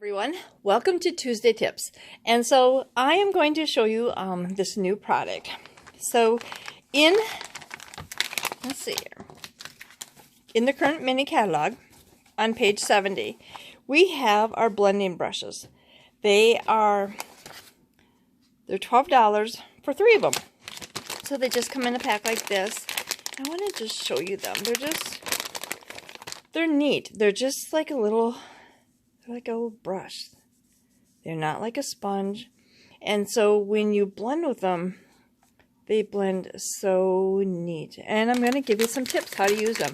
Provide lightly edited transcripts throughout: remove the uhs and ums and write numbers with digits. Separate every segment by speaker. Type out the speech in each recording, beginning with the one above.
Speaker 1: Everyone, welcome to Tuesday Tips. And so I am going to show you this new product. So let's see here, in the current mini catalog on page 70, we have our blending brushes. They're $12 for 3 of them. So they just come in a pack like this. I want to just show you them. They're neat. They're just like a little brush. They're not like a sponge. And so when you blend with them, they blend so neat. And I'm going to give you some tips how to use them.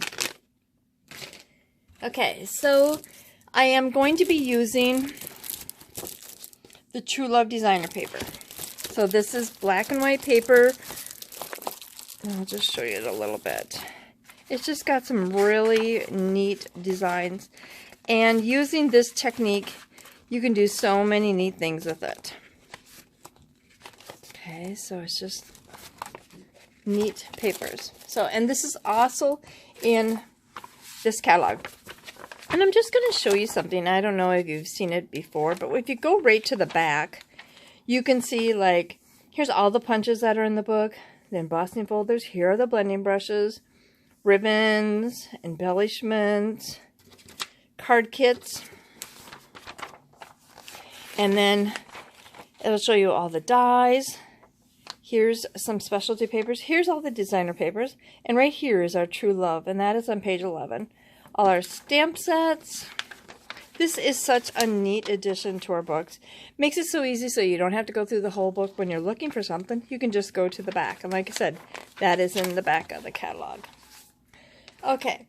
Speaker 1: Okay, so I am going to be using the True Love designer paper. So this is black and white paper. I'll just show you it a little bit. It's just got some really neat designs. And using this technique, you can do so many neat things with it. Okay, so it's just neat papers. So, and this is also in this catalog. And I'm just going to show you something. I don't know if you've seen it before, but if you go right to the back, you can see, like, here's all the punches that are in the book, the embossing folders. Here are the blending brushes, ribbons, embellishments, card kits, and then it'll show you all the dies. Here's some specialty papers. Here's all the designer papers, and right here is our True Love, and that is on page 11. All our stamp sets. This is such a neat addition to our books. Makes it so easy so you don't have to go through the whole book when you're looking for something. You can just go to the back, and like I said, that is in the back of the catalog. Okay.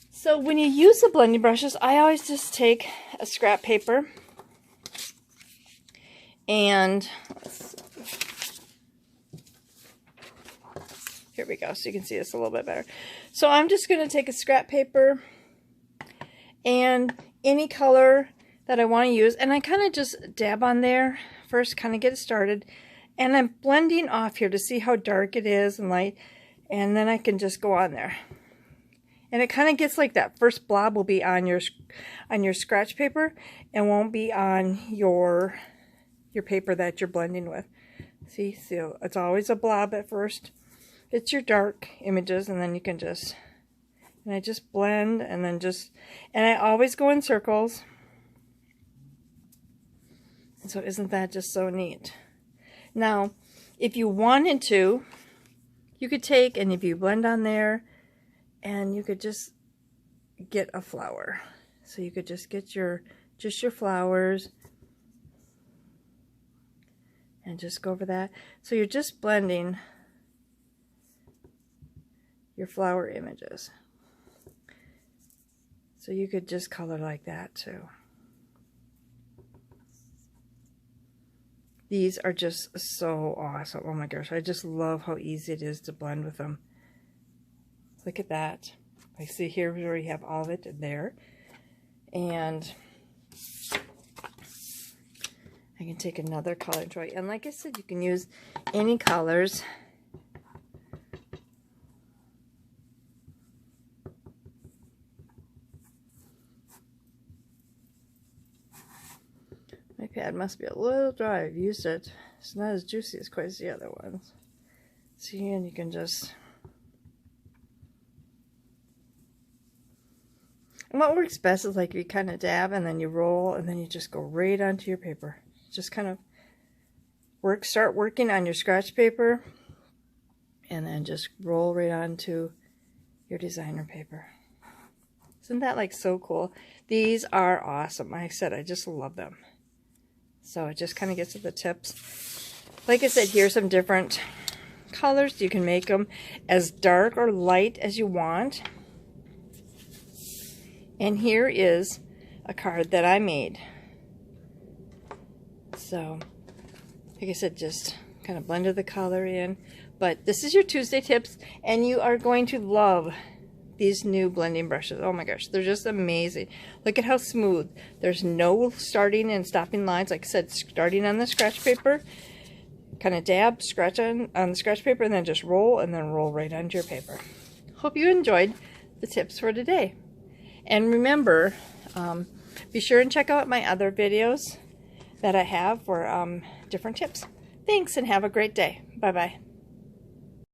Speaker 1: So when you use the blending brushes, I always just take a scrap paper and here we go, so you can see this a little bit better. So I'm just going to take a scrap paper and any color that I want to use, and I kind of just dab on there first, kind of get it started, and I'm blending off here to see how dark it is and light, and then I can just go on there. And it kind of gets like that first blob will be on your scratch paper and won't be on your paper that you're blending with. See, so it's always a blob at first. It's your dark images, and then you can just, and I just blend, and then and I always go in circles. And so isn't that just so neat? Now, if you wanted to, you could take, and if you blend on there, and you could just get a flower. So you could just get your flowers and just go over that. So you're just blending your flower images. So you could just color like that too. These are just so awesome. Oh my gosh, I just love how easy it is to blend with them. Look at that. I see here where you have all of it there. And I can take another color and try. And like I said, you can use any colors. My pad must be a little dry. I've used it. It's not as juicy as quite as the other ones. See, and you can just... And what works best is like you kind of dab and then you roll and then you just go right onto your paper. Just kind of start working on your scratch paper and then just roll right onto your designer paper. Isn't that like so cool? These are awesome. Like I said, I just love them. So it just kind of gets to the tips. Like I said, here's some different colors. You can make them as dark or light as you want. And here is a card that I made. So, like I said, just kind of blended the color in. But this is your Tuesday tips, and you are going to love these new blending brushes. Oh my gosh, they're just amazing. Look at how smooth. There's no starting and stopping lines. Like I said, starting on the scratch paper, kind of dab, scratch on the scratch paper, and then just roll, and then roll right onto your paper. Hope you enjoyed the tips for today. And remember, Be sure and check out my other videos that I have for different tips. Thanks and have a great day. Bye-bye.